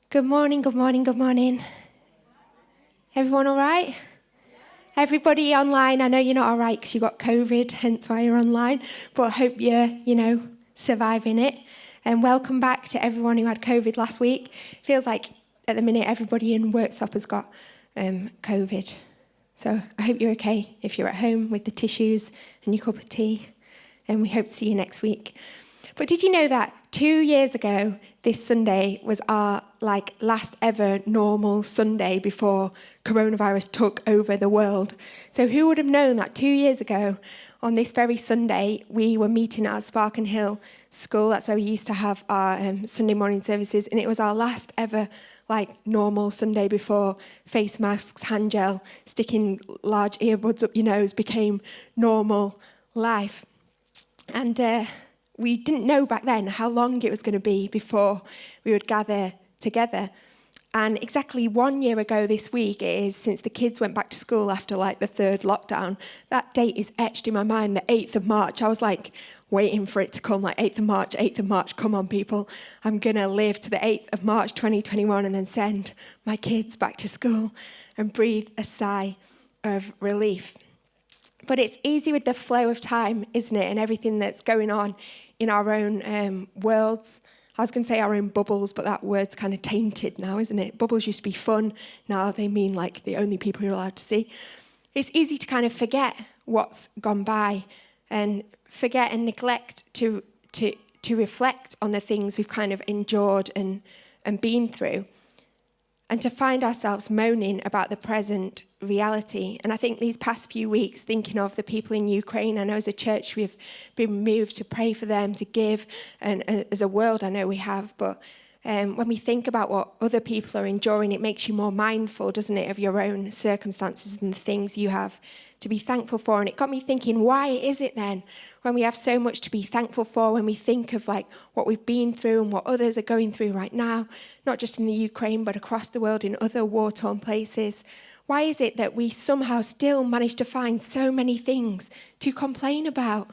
Good morning, good morning, good morning. Everyone all right? Everybody online, I know you're not all right because you got COVID, hence why you're online, but I hope you're, surviving it. And welcome back to everyone who had COVID last week. Feels like at the minute everybody in Worksop has got COVID. So I hope you're okay if you're at home with the tissues and your cup of tea. And we hope to see you next week. But did you know that 2 years ago, this Sunday was our last ever normal Sunday before coronavirus took over the world? So who would have known that 2 years ago, on this very Sunday, we were meeting at Spark and Hill School. That's where we used to have our Sunday morning services, and it was our last ever normal Sunday before face masks, hand gel, sticking large earbuds up your nose became normal life. And we didn't know back then how long it was going to be before we would gather together. And exactly 1 year ago this week it is since the kids went back to school after the third lockdown. That date is etched in my mind, the 8th of March. I was waiting for it to come, 8th of March, come on people. I'm going to live to the 8th of March 2021 and then send my kids back to school and breathe a sigh of relief. But it's easy with the flow of time, isn't it, and everything that's going on in our own worlds. I was going to say our own bubbles, but that word's kind of tainted now, isn't it? Bubbles used to be fun. Now they mean the only people you're allowed to see. It's easy to kind of forget what's gone by and forget and neglect to reflect on the things we've kind of endured and been through, and to find ourselves moaning about the present reality. And I think these past few weeks, thinking of the people in Ukraine, I know as a church we've been moved to pray for them, to give, and as a world I know we have, but when we think about what other people are enduring, it makes you more mindful, doesn't it, of your own circumstances and the things you have to be thankful for. And it got me thinking, why is it then, when we have so much to be thankful for, when we think of what we've been through and what others are going through right now, not just in the Ukraine, but across the world in other war-torn places, why is it that we somehow still manage to find so many things to complain about?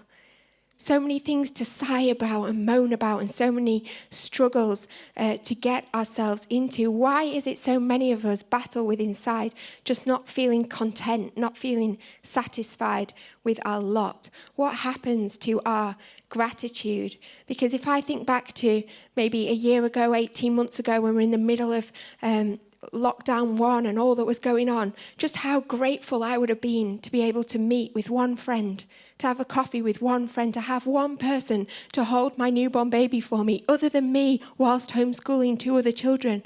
So many things to sigh about and moan about, and so many struggles to get ourselves into. Why is it so many of us battle with inside, just not feeling content, not feeling satisfied with our lot? What happens to our gratitude? Because if I think back to maybe a year ago, 18 months ago, when we're in the middle of lockdown 1 and all that was going on, just how grateful I would have been to be able to meet with one friend, to have a coffee with one friend, to have one person to hold my newborn baby for me, other than me, whilst homeschooling 2 other children.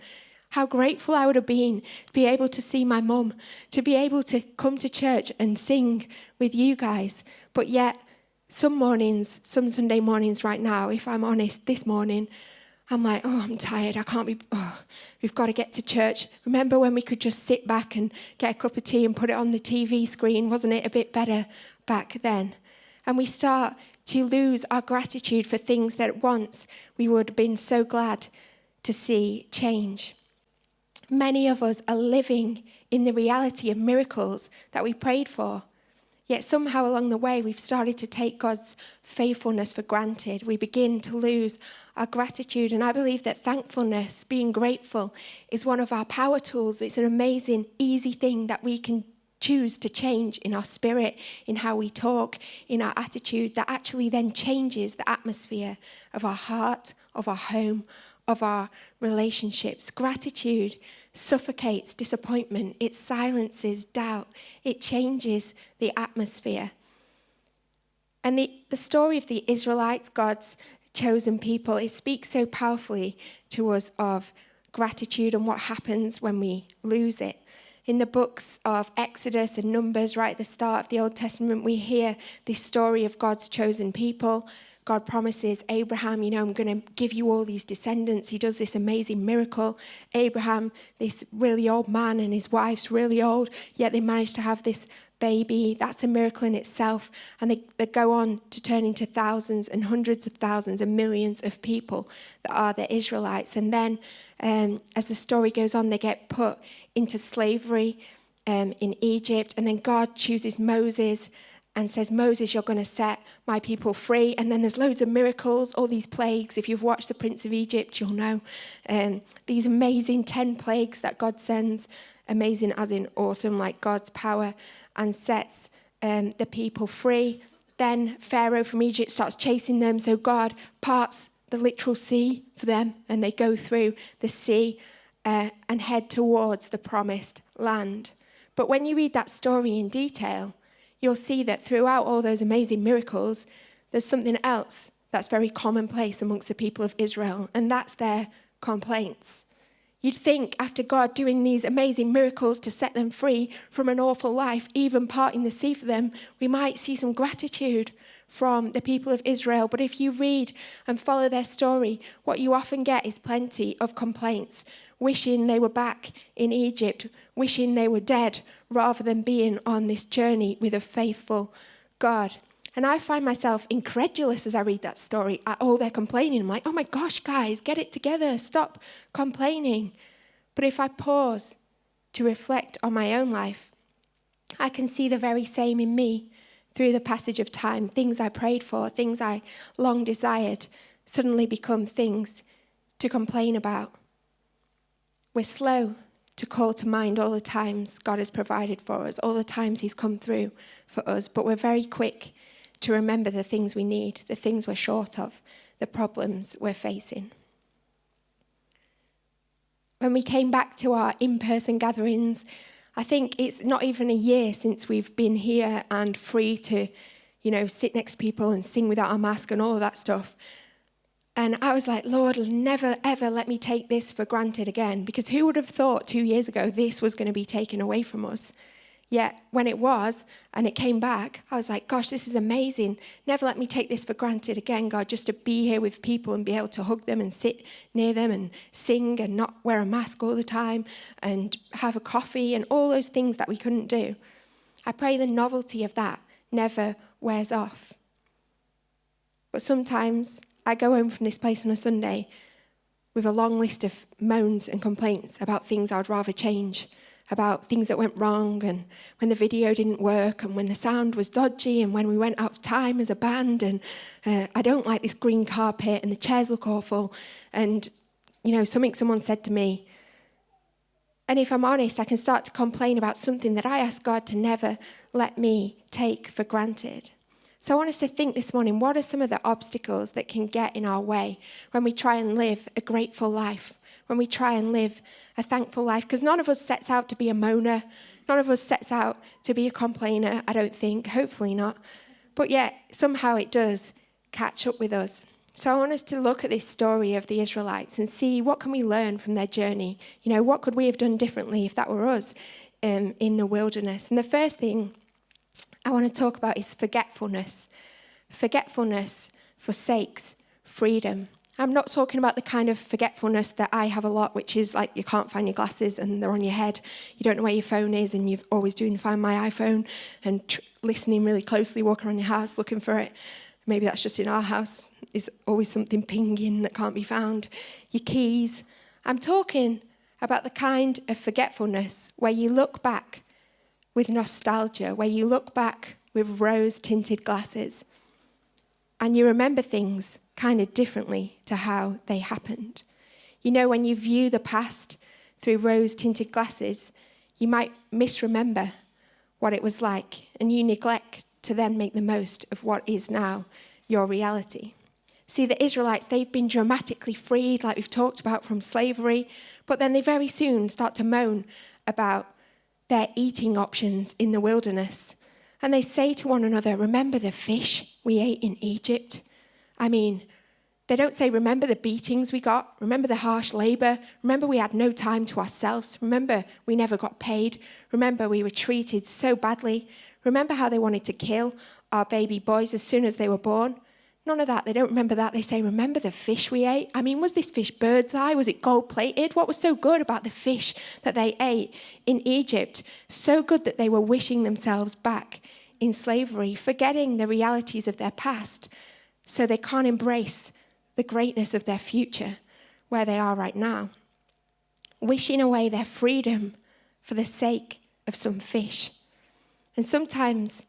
How grateful I would have been to be able to see my mum, to be able to come to church and sing with you guys. But yet, some mornings, some Sunday mornings right now, if I'm honest, this morning, I'm I'm tired, we've got to get to church. Remember when we could just sit back and get a cup of tea and put it on the TV screen? Wasn't it a bit better back then? And we start to lose our gratitude for things that once we would have been so glad to see change. Many of us are living in the reality of miracles that we prayed for. Yet somehow along the way, we've started to take God's faithfulness for granted. We begin to lose our gratitude. And I believe that thankfulness, being grateful, is one of our power tools. It's an amazing, easy thing that we can choose to change in our spirit, in how we talk, in our attitude, that actually then changes the atmosphere of our heart, of our home, of our relationships. Gratitude suffocates disappointment. It silences doubt. It changes the atmosphere. And the story of the Israelites, God's chosen people, it speaks so powerfully to us of gratitude and what happens when we lose it. In the books of Exodus and Numbers, right at the start of the Old Testament, we hear this story of God's chosen people. God promises Abraham, I'm going to give you all these descendants. He does this amazing miracle. Abraham, this really old man, and his wife's really old, yet they manage to have this baby. That's a miracle in itself. And they go on to turn into thousands and hundreds of thousands and millions of people that are the Israelites. And then as the story goes on, they get put into slavery in Egypt. And then God chooses Moses and says, Moses, you're going to set my people free. And then there's loads of miracles, all these plagues. If you've watched The Prince of Egypt, you'll know. These amazing 10 plagues that God sends, amazing as in awesome, like God's power, and sets the people free. Then Pharaoh from Egypt starts chasing them, so God parts the literal sea for them, and they go through the sea and head towards the promised land. But when you read that story in detail, you'll see that throughout all those amazing miracles, there's something else that's very commonplace amongst the people of Israel, and that's their complaints. You'd think after God doing these amazing miracles to set them free from an awful life, even parting the sea for them, we might see some gratitude from the people of Israel. But if you read and follow their story, what you often get is plenty of complaints, wishing they were back in Egypt, wishing they were dead, rather than being on this journey with a faithful God. And I find myself incredulous as I read that story at all their complaining. I'm like, oh my gosh, guys, get it together. Stop complaining. But if I pause to reflect on my own life, I can see the very same in me through the passage of time. Things I prayed for, things I long desired, suddenly become things to complain about. We're slow to call to mind all the times God has provided for us, all the times he's come through for us, but we're very quick to remember the things we need, the things we're short of, the problems we're facing. When we came back to our in-person gatherings, I think it's not even a year since we've been here and free to, sit next to people and sing without a mask and all of that stuff. And I was like, Lord, never, ever let me take this for granted again. Because who would have thought 2 years ago this was going to be taken away from us? Yet when it was, and it came back, I was like, gosh, this is amazing. Never let me take this for granted again, God, just to be here with people and be able to hug them and sit near them and sing and not wear a mask all the time and have a coffee and all those things that we couldn't do. I pray the novelty of that never wears off. But sometimes I go home from this place on a Sunday with a long list of moans and complaints about things I'd rather change, about things that went wrong and when the video didn't work and when the sound was dodgy and when we went out of time as a band and I don't like this green carpet and the chairs look awful and, something someone said to me. And if I'm honest, I can start to complain about something that I asked God to never let me take for granted. So I want us to think this morning, what are some of the obstacles that can get in our way when we try and live a grateful life, when we try and live a thankful life? Because none of us sets out to be a moaner. None of us sets out to be a complainer, I don't think. Hopefully not. But yet, somehow it does catch up with us. So I want us to look at this story of the Israelites and see what can we learn from their journey. What could we have done differently if that were us in the wilderness? And the first thing I want to talk about is forgetfulness. Forgetfulness forsakes freedom. I'm not talking about the kind of forgetfulness that I have a lot, which is like you can't find your glasses and they're on your head. You don't know where your phone is and you're always doing Find My iPhone and listening really closely, walking around your house looking for it. Maybe that's just in our house. There's always something pinging that can't be found. Your keys. I'm talking about the kind of forgetfulness where you look back with nostalgia, where you look back with rose-tinted glasses and you remember things kind of differently to how they happened. When you view the past through rose-tinted glasses, you might misremember what it was like and you neglect to then make the most of what is now your reality. See, the Israelites, they've been dramatically freed, like we've talked about, from slavery, but then they very soon start to moan about their eating options in the wilderness. And they say to one another, remember the fish we ate in Egypt? They don't say, remember the beatings we got? Remember the harsh labor? Remember we had no time to ourselves? Remember we never got paid? Remember we were treated so badly? Remember how they wanted to kill our baby boys as soon as they were born? None of that. They don't remember that. They say, remember the fish we ate? Was this fish bird's eye? Was it gold-plated? What was so good about the fish that they ate in Egypt? So good that they were wishing themselves back in slavery, forgetting the realities of their past, so they can't embrace the greatness of their future where they are right now. Wishing away their freedom for the sake of some fish. And sometimes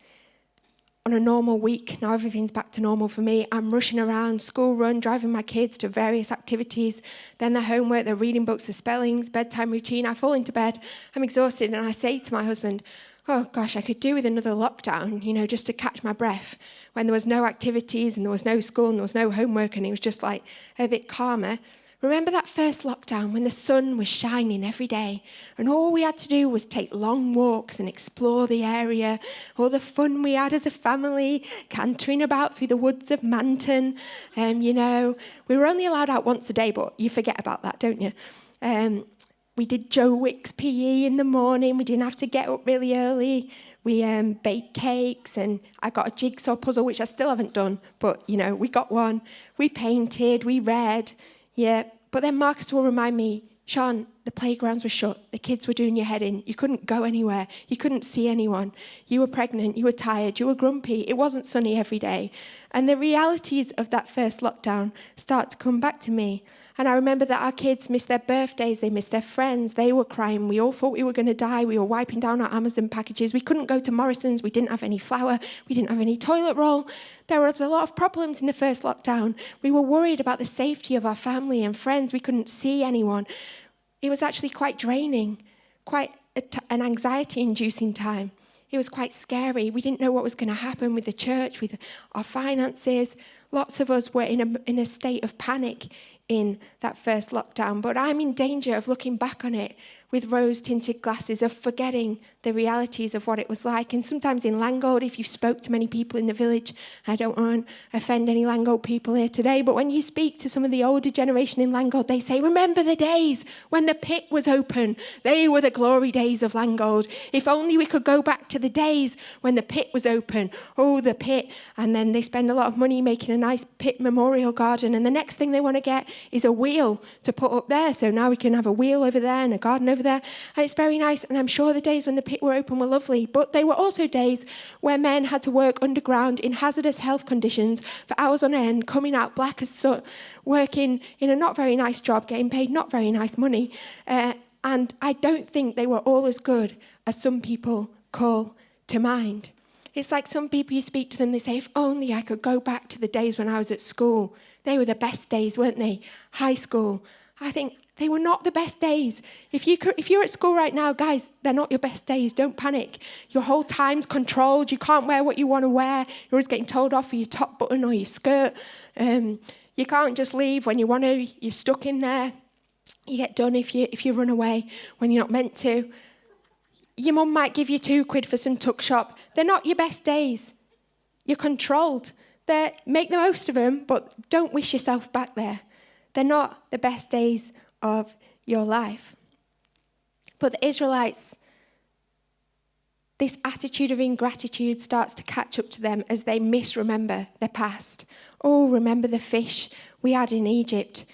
on a normal week, now everything's back to normal for me, I'm rushing around, school run, driving my kids to various activities, then their homework, their reading books, their spellings, bedtime routine. I fall into bed, I'm exhausted, and I say to my husband, oh gosh, I could do with another lockdown, just to catch my breath, when there was no activities and there was no school and there was no homework and it was just like a bit calmer. Remember that first lockdown when the sun was shining every day and all we had to do was take long walks and explore the area, all the fun we had as a family, cantering about through the woods of Manton. We were only allowed out once a day, but you forget about that, don't you? We did Joe Wick's PE in the morning. We didn't have to get up really early. We baked cakes and I got a jigsaw puzzle, which I still haven't done, but, we got one. We painted, we read. Yeah, but then Marcus will remind me, Sian, the playgrounds were shut. The kids were doing your head in. You couldn't go anywhere. You couldn't see anyone. You were pregnant. You were tired. You were grumpy. It wasn't sunny every day. And the realities of that first lockdown start to come back to me. And I remember that our kids missed their birthdays. They missed their friends. They were crying. We all thought we were going to die. We were wiping down our Amazon packages. We couldn't go to Morrison's. We didn't have any flour. We didn't have any toilet roll. There was a lot of problems in the first lockdown. We were worried about the safety of our family and friends. We couldn't see anyone. It was actually quite draining, quite an anxiety-inducing time. It was quite scary. We didn't know what was going to happen with the church, with our finances. Lots of us were in a state of panic in that first lockdown. But I'm in danger of looking back on it with rose-tinted glasses, of forgetting the realities of what it was like. And sometimes in Langhold, if you spoke to many people in the village, I don't want to offend any Langhold people here today, but when you speak to some of the older generation in Langhold, they say, remember the days when the pit was open. They were the glory days of Langhold. If only we could go back to the days when the pit was open. Oh, the pit. And then they spend a lot of money making a nice pit memorial garden, and the next thing they want to get is a wheel to put up there. So now we can have a wheel over there and a garden over there, and it's very nice. And I'm sure the days when the pit were open were lovely, but they were also days where men had to work underground in hazardous health conditions for hours on end, coming out black as soot, working in a not very nice job, getting paid not very nice money. And I don't think they were all as good as some people call to mind. It's like some people, you speak to them, they say, if only I could go back to the days when I was at school. They were the best days, weren't they? High school. I think they were not the best days. If you're at school right now, guys, they're not your best days. Don't panic. Your whole time's controlled. You can't wear what you want to wear. You're always getting told off for your top button or your skirt. You can't just leave when you want to. You're stuck in there. You get done if you run away when you're not meant to. Your mum might give you £2 for some tuck shop. They're not your best days. You're controlled. Make the most of them, but don't wish yourself back there. They're not the best days of your life. But the Israelites, this attitude of ingratitude starts to catch up to them as they misremember their past. Oh, remember the fish we had in Egypt.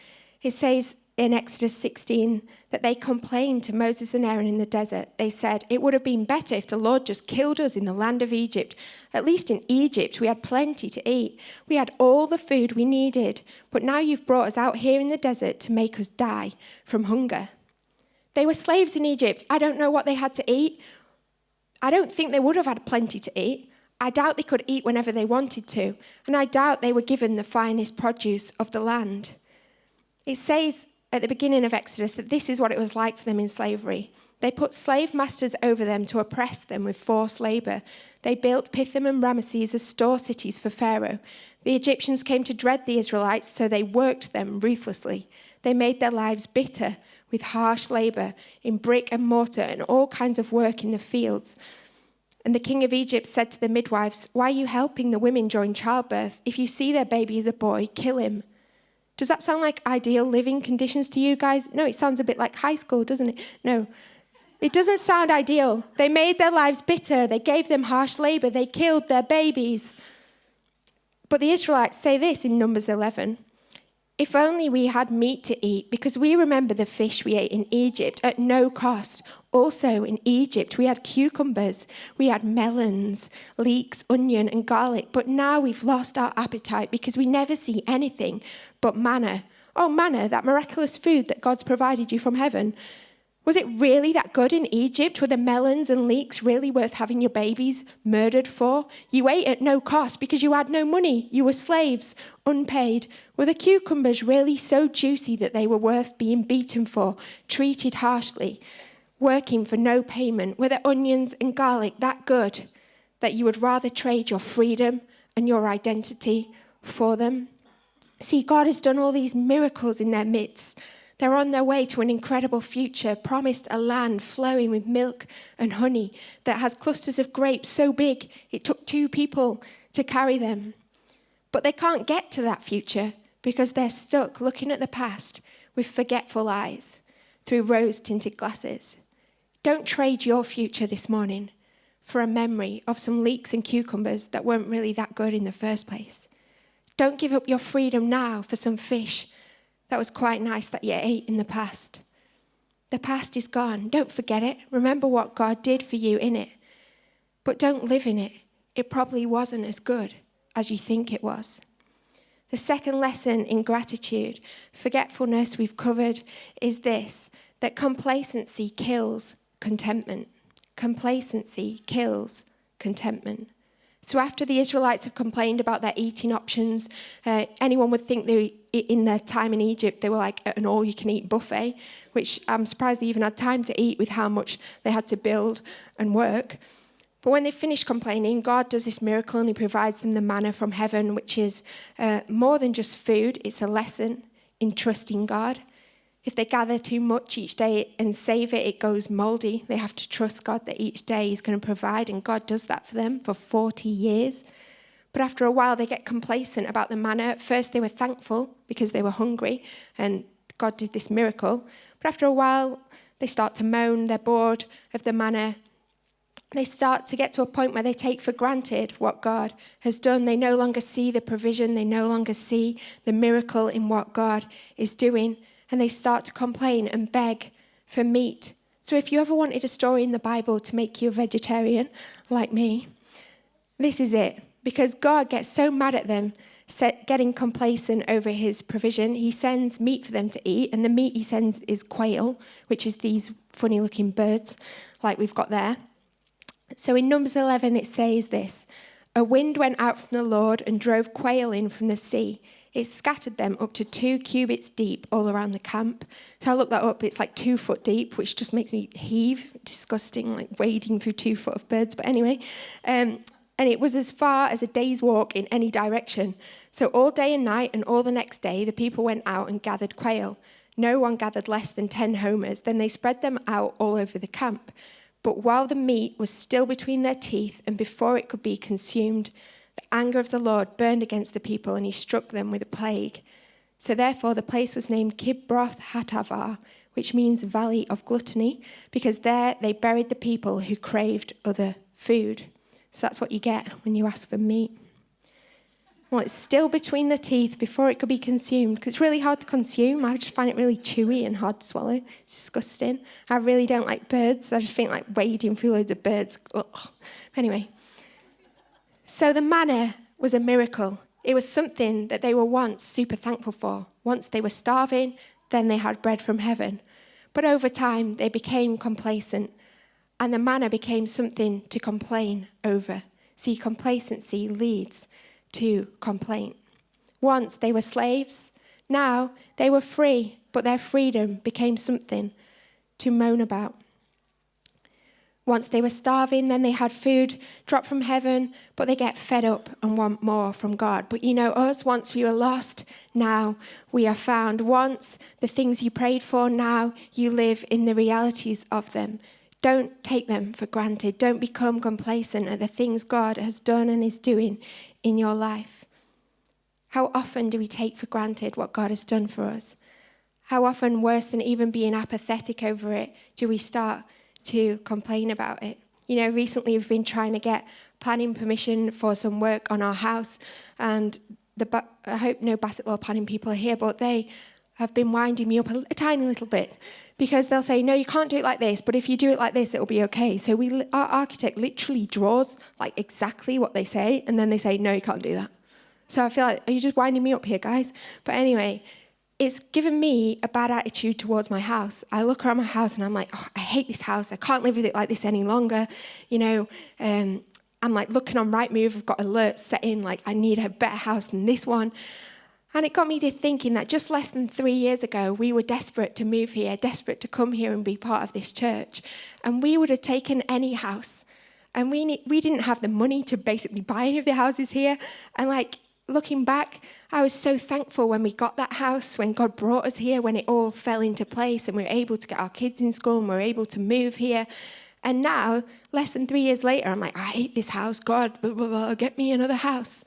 It says in Exodus 16 that they complained to Moses and Aaron in the desert. They said, it would have been better if the Lord just killed us in the land of Egypt. At least in Egypt, we had plenty to eat. We had all the food we needed. But now you've brought us out here in the desert to make us die from hunger. They were slaves in Egypt. I don't know what they had to eat. I don't think they would have had plenty to eat. I doubt they could eat whenever they wanted to. And I doubt they were given the finest produce of the land. It says at the beginning of Exodus that this is what it was like for them in slavery. They put slave masters over them to oppress them with forced labor. They built Pithom and Ramesses as store cities for Pharaoh. The Egyptians came to dread the Israelites, so they worked them ruthlessly. They made their lives bitter with harsh labor in brick and mortar and all kinds of work in the fields. And the king of Egypt said to the midwives, why are you helping the women during childbirth? If you see their baby is a boy, kill him. Does that sound like ideal living conditions to you guys? No, it sounds a bit like high school, doesn't it? No, it doesn't sound ideal. They made their lives bitter. They gave them harsh labor. They killed their babies. But the Israelites say this in Numbers 11. If only we had meat to eat, because we remember the fish we ate in Egypt at no cost. Also in Egypt, we had cucumbers, we had melons, leeks, onion, and garlic. But now we've lost our appetite because we never see anything but manna. Oh, manna, that miraculous food that God's provided you from heaven. Was it really that good in Egypt? Were the melons and leeks really worth having your babies murdered for? You ate at no cost because you had no money. You were slaves, unpaid. Were the cucumbers really so juicy that they were worth being beaten for, treated harshly, working for no payment? Were the onions and garlic that good that you would rather trade your freedom and your identity for them? See, God has done all these miracles in their midst. They're on their way to an incredible future, promised a land flowing with milk and honey that has clusters of grapes so big it took 2 people to carry them. But they can't get to that future because they're stuck looking at the past with forgetful eyes through rose-tinted glasses. Don't trade your future this morning for a memory of some leeks and cucumbers that weren't really that good in the first place. Don't give up your freedom now for some fish that was quite nice that you ate in the past. The past is gone. Don't forget it. Remember what God did for you in it. But don't live in it. It probably wasn't as good as you think it was. The second lesson in gratitude, forgetfulness we've covered, is this, that complacency kills contentment. Complacency kills contentment. So after the Israelites have complained about their eating options, anyone would think in their time in Egypt, they were like at an all-you-can-eat buffet, which I'm surprised they even had time to eat with how much they had to build and work. But when they finished complaining, God does this miracle and he provides them the manna from heaven, which is more than just food. It's a lesson in trusting God. If they gather too much each day and save it, it goes moldy. They have to trust God that each day he's going to provide, and God does that for them for 40 years. But after a while, they get complacent about the manna. At first, they were thankful because they were hungry, and God did this miracle. But after a while, they start to moan. They're bored of the manna. They start to get to a point where they take for granted what God has done. They no longer see the provision. They no longer see the miracle in what God is doing. And they start to complain and beg for meat. So if you ever wanted a story in the Bible to make you a vegetarian, like me, this is it. Because God gets so mad at them, getting complacent over his provision, he sends meat for them to eat. And the meat he sends is quail, which is these funny-looking birds like we've got there. So in Numbers 11, it says this, "A wind went out from the Lord and drove quail in from the sea. It scattered them up to 2 cubits deep all around the camp." So I looked that up. It's like 2 foot deep, which just makes me heave. Disgusting, like wading through 2 foot of birds. But anyway, and it was as far as a day's walk in any direction. So all day and night and all the next day, the people went out and gathered quail. No one gathered less than 10 homers. Then they spread them out all over the camp. But while the meat was still between their teeth and before it could be consumed, the anger of the Lord burned against the people, and he struck them with a plague. So therefore the place was named Kibroth Hattaavah, which means Valley of Gluttony, because there they buried the people who craved other food. So that's what you get when you ask for meat. Well, it's still between the teeth before it could be consumed, because it's really hard to consume. I just find it really chewy and hard to swallow. It's disgusting. I really don't like birds. I just think like wading through loads of birds. Ugh. Anyway. So the manna was a miracle. It was something that they were once super thankful for. Once they were starving, then they had bread from heaven. But over time, they became complacent, and the manna became something to complain over. See, complacency leads to complaint. Once they were slaves, now they were free, but their freedom became something to moan about. Once they were starving, then they had food dropped from heaven, but they get fed up and want more from God. But you know us, once we were lost, now we are found. Once the things you prayed for, now you live in the realities of them. Don't take them for granted. Don't become complacent at the things God has done and is doing in your life. How often do we take for granted what God has done for us? How often, worse than even being apathetic over it, do we start to complain about it? You know, recently we've been trying to get planning permission for some work on our house, and I hope no Bassett Law planning people are here, but they have been winding me up a tiny little bit, because they'll say, no, you can't do it like this, but if you do it like this, it'll be okay. So our architect literally draws like exactly what they say, and then they say, no, you can't do that. So I feel like, are you just winding me up here, guys? But anyway, it's given me a bad attitude towards my house. I look around my house and I'm like, oh, I hate this house. I can't live with it like this any longer. I'm like looking on Rightmove. I've got alerts set in, like I need a better house than this one. And it got me to thinking that just less than 3 years ago, we were desperate to move here, desperate to come here and be part of this church. And we would have taken any house. And we didn't have the money to basically buy any of the houses here. And like looking back, I was so thankful when we got that house, when God brought us here, when it all fell into place and we were able to get our kids in school and we were able to move here. And now, less than 3 years later, I'm like, I hate this house. God, blah, blah, blah, get me another house.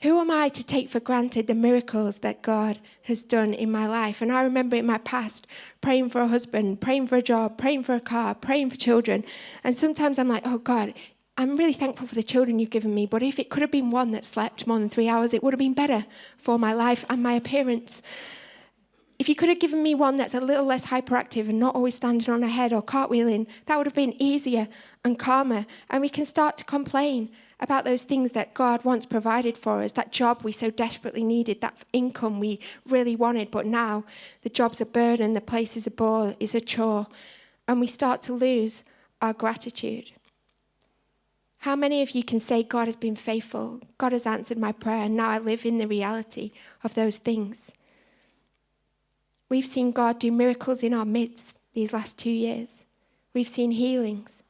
Who am I to take for granted the miracles that God has done in my life? And I remember in my past praying for a husband, praying for a job, praying for a car, praying for children. And sometimes I'm like, oh God, I'm really thankful for the children you've given me, but if it could have been one that slept more than 3 hours, it would have been better for my life and my appearance. If you could have given me one that's a little less hyperactive and not always standing on her head or cartwheeling, that would have been easier and calmer. And we can start to complain about those things that God once provided for us, that job we so desperately needed, that income we really wanted, but now the job's a burden, the place is a bore, is a chore, and we start to lose our gratitude. How many of you can say, God has been faithful, God has answered my prayer, and now I live in the reality of those things? We've seen God do miracles in our midst these last 2 years. We've seen healings.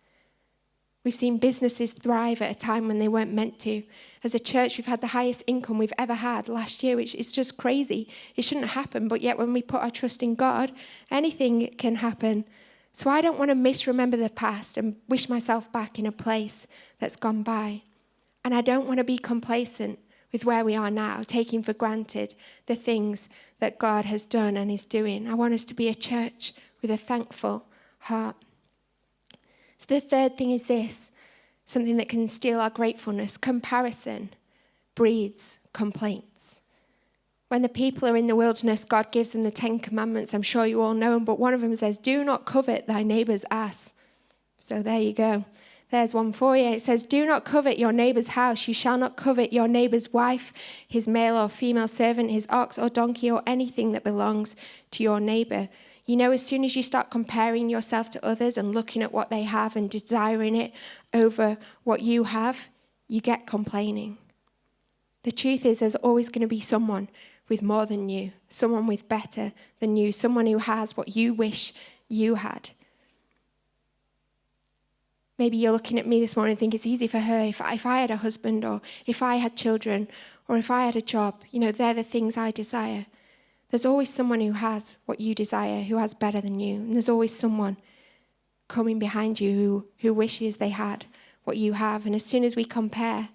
We've seen businesses thrive at a time when they weren't meant to. As a church, we've had the highest income we've ever had last year, which is just crazy. It shouldn't happen, but yet when we put our trust in God, anything can happen. So I don't want to misremember the past and wish myself back in a place that's gone by. And I don't want to be complacent with where we are now, taking for granted the things that God has done and is doing. I want us to be a church with a thankful heart. So the third thing is this, something that can steal our gratefulness. Comparison breeds complaints. When the people are in the wilderness, God gives them the 10 commandments. I'm sure you all know them, but one of them says, do not covet thy neighbor's ass. So there you go. There's one for you. It says, do not covet your neighbor's house. You shall not covet your neighbor's wife, his male or female servant, his ox or donkey, or anything that belongs to your neighbor. You know, as soon as you start comparing yourself to others and looking at what they have and desiring it over what you have, you get complaining. The truth is, there's always going to be someone with more than you, someone with better than you, someone who has what you wish you had. Maybe you're looking at me this morning and think it's easy for her if I had a husband, or if I had children, or if I had a job. You know, they're the things I desire. There's always someone who has what you desire, who has better than you. And there's always someone coming behind you who wishes they had what you have. And as soon as we compare,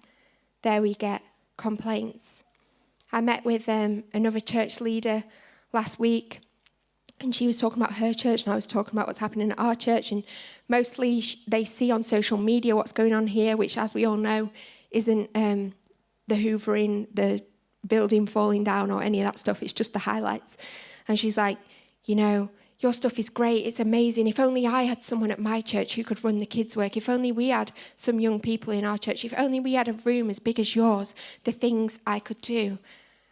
there we get complaints. I met with another church leader last week, and she was talking about her church, and I was talking about what's happening at our church. And mostly they see on social media what's going on here, which, as we all know, isn't the hoovering, the building falling down or any of that stuff. It's just the highlights. And she's like, you know, your stuff is great. It's amazing. If only I had someone at my church who could run the kids' work. If only we had some young people in our church. If only we had a room as big as yours, the things I could do.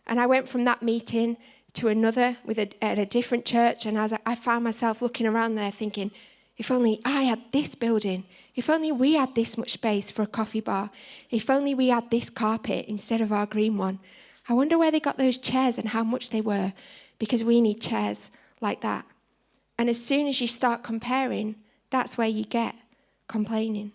And I went from that meeting to another at a different church. And as I found myself looking around there thinking, if only I had this building. If only we had this much space for a coffee bar. If only we had this carpet instead of our green one. I wonder where they got those chairs and how much they were, because we need chairs like that. And as soon as you start comparing, that's where you get complaining.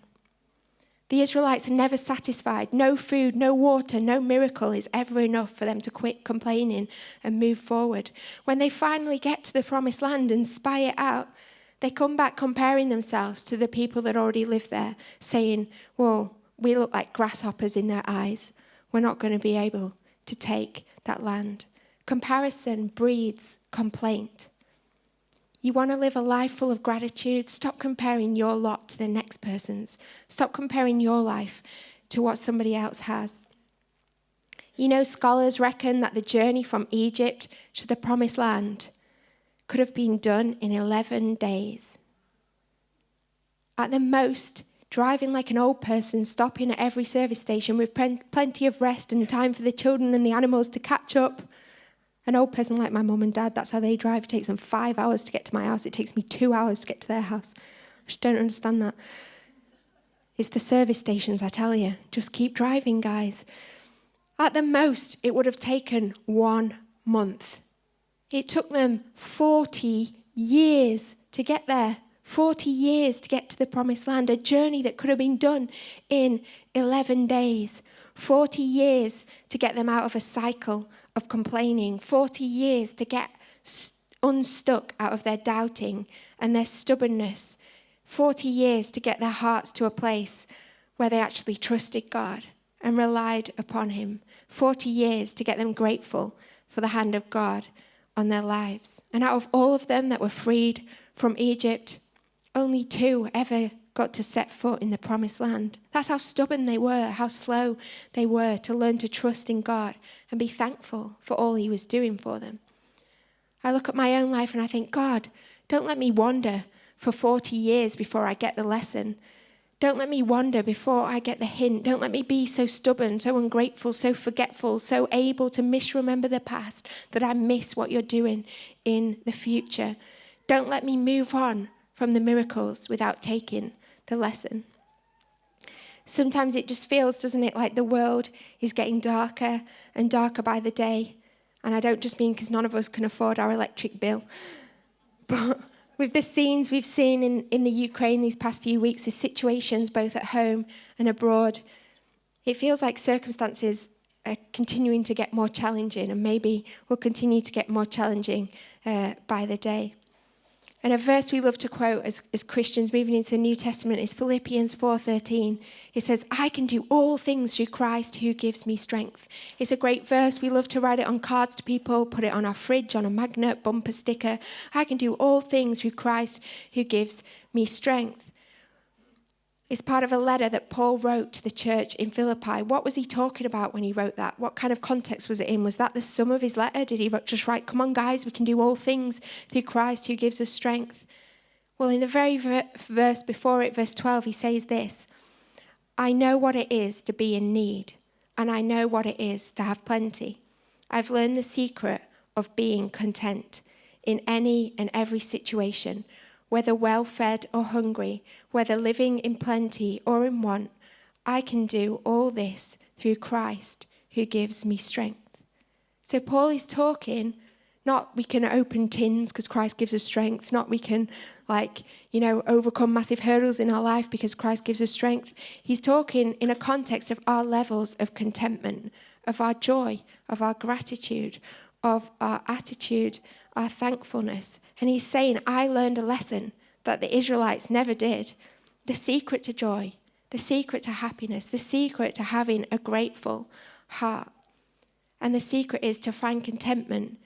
The Israelites are never satisfied. No food, no water, no miracle is ever enough for them to quit complaining and move forward. When they finally get to the promised land and spy it out, they come back comparing themselves to the people that already live there, saying, well, we look like grasshoppers in their eyes. We're not going to be able to take that land. Comparison breeds complaint. You want to live a life full of gratitude? Stop comparing your lot to the next person's. Stop comparing your life to what somebody else has. You know, scholars reckon that the journey from Egypt to the promised land could have been done in 11 days. At the most, driving like an old person, stopping at every service station with plenty of rest and time for the children and the animals to catch up. An old person like my mum and dad, that's how they drive. It takes them 5 hours to get to my house. It takes me 2 hours to get to their house. I just don't understand that. It's the service stations, I tell you. Just keep driving, guys. At the most, it would have taken 1 month. It took them 40 years to get there. 40 years to get to the promised land. A journey that could have been done in 11 days. 40 years to get them out of a cycle of complaining. 40 years to get unstuck out of their doubting and their stubbornness. 40 years to get their hearts to a place where they actually trusted God and relied upon him. 40 years to get them grateful for the hand of God on their lives. And out of all of them that were freed from Egypt, only 2 ever got to set foot in the promised land. That's how stubborn they were, how slow they were to learn to trust in God and be thankful for all he was doing for them. I look at my own life and I think, God, don't let me wander for 40 years before I get the lesson. Don't let me wander before I get the hint. Don't let me be so stubborn, so ungrateful, so forgetful, so able to misremember the past that I miss what you're doing in the future. Don't let me move on from the miracles without taking the lesson. Sometimes it just feels, doesn't it, like the world is getting darker and darker by the day. And I don't just mean because none of us can afford our electric bill. But with the scenes we've seen in the Ukraine these past few weeks, the situations both at home and abroad, it feels like circumstances are continuing to get more challenging and maybe will continue to get more challenging by the day. And a verse we love to quote as Christians moving into the New Testament is Philippians 4:13. It says, I can do all things through Christ who gives me strength. It's a great verse. We love to write it on cards to people, put it on our fridge, on a magnet, bumper sticker. I can do all things through Christ who gives me strength. It's part of a letter that Paul wrote to the church in Philippi. What was he talking about when he wrote that? What kind of context was it in? Was that the sum of his letter? Did he just write, come on, guys, we can do all things through Christ who gives us strength? Well, in the very verse before it, verse 12, he says this, I know what it is to be in need, and I know what it is to have plenty. I've learned the secret of being content in any and every situation, whether well-fed or hungry, whether living in plenty or in want, I can do all this through Christ who gives me strength. So Paul is talking, not we can open tins because Christ gives us strength, not we can overcome massive hurdles in our life because Christ gives us strength. He's talking in a context of our levels of contentment, of our joy, of our gratitude, of our attitude, our thankfulness. And he's saying, I learned a lesson that the Israelites never did. The secret to joy, the secret to happiness, the secret to having a grateful heart. And the secret is to find contentment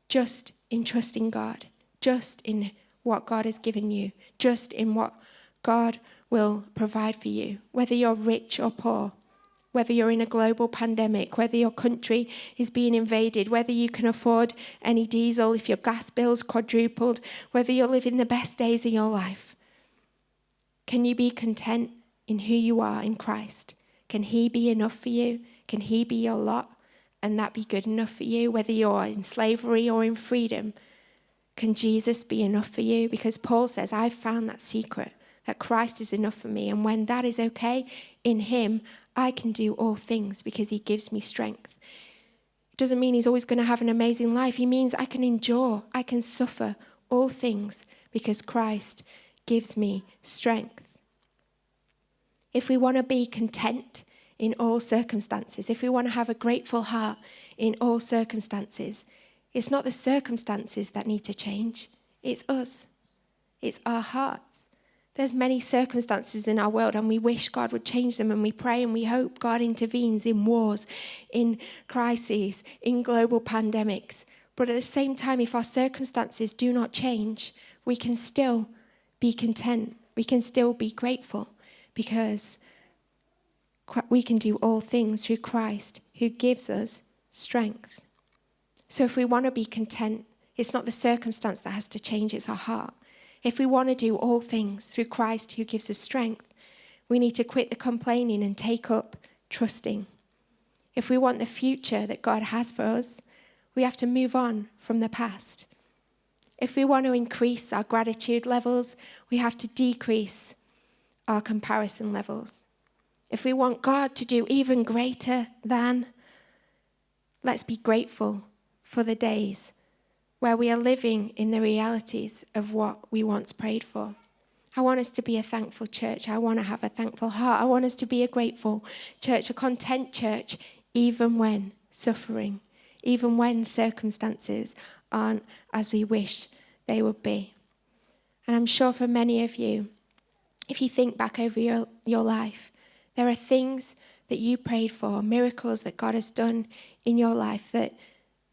just in trusting God, just in what God has given you, just in what God will provide for you, whether you're rich or poor, whether you're in a global pandemic, whether your country is being invaded, whether you can afford any diesel if your gas bill's quadrupled, whether you're living the best days of your life. Can you be content in who you are in Christ? Can he be enough for you? Can he be your lot? And that be good enough for you, whether you're in slavery or in freedom? Can Jesus be enough for you? Because Paul says, I've found that secret, that Christ is enough for me. And when that is okay, in him, I can do all things because he gives me strength. It doesn't mean he's always going to have an amazing life. He means I can endure, I can suffer all things because Christ gives me strength. If we want to be content in all circumstances, if we want to have a grateful heart in all circumstances, it's not the circumstances that need to change. It's us. It's our hearts. There's many circumstances in our world and we wish God would change them and we pray and we hope God intervenes in wars, in crises, in global pandemics. But at the same time, if our circumstances do not change, we can still be content. We can still be grateful because we can do all things through Christ who gives us strength. So if we want to be content, it's not the circumstance that has to change, it's our heart. If we want to do all things through Christ who gives us strength, we need to quit the complaining and take up trusting. If we want the future that God has for us, We have to move on from the past. If we want to increase our gratitude levels, we have to decrease our comparison levels. If we want God to do even greater than, let's be grateful for the days where we are living in the realities of what we once prayed for. I want us to be a thankful church. I want to have a thankful heart. I want us to be a grateful church, a content church, even when suffering, even when circumstances aren't as we wish they would be. And I'm sure for many of you, if you think back over your life, there are things that you prayed for, miracles that God has done in your life that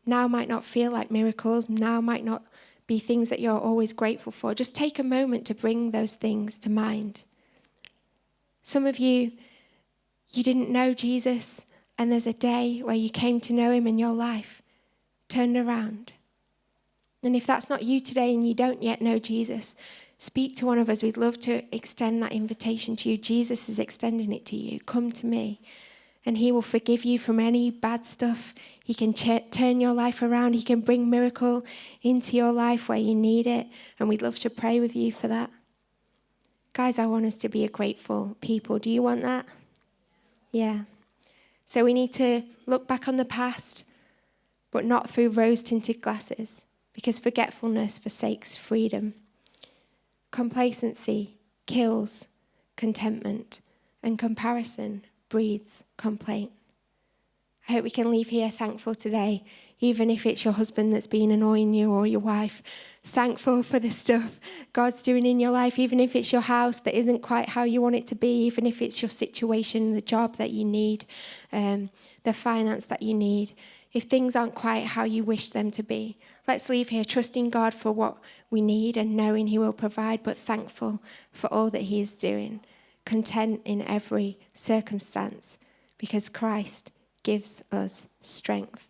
now might not feel like miracles, now might not be things that you're always grateful for. Just take a moment to bring those things to mind. Some of you didn't know Jesus, and there's a day where you came to know him and your life turned around. And if that's not you today and you don't yet know Jesus, speak to one of us. We'd love to extend that invitation to you. Jesus is extending it to you. Come to me, and he will forgive you from any bad stuff. He can turn your life around. He can bring miracle into your life where you need it, and we'd love to pray with you for that. Guys, I want us to be a grateful people. Do you want that? Yeah. So we need to look back on the past, but not through rose-tinted glasses, because forgetfulness forsakes freedom. Complacency kills contentment, and comparison breeds complaint. I hope we can leave here thankful today, even if it's your husband that's been annoying you or your wife. Thankful for the stuff God's doing in your life, even if it's your house that isn't quite how you want it to be, even if it's your situation, the job that you need, the finance that you need. If things aren't quite how you wish them to be, let's leave here trusting God for what we need and knowing he will provide, but thankful for all that he is doing. Content in every circumstance, because Christ gives us strength.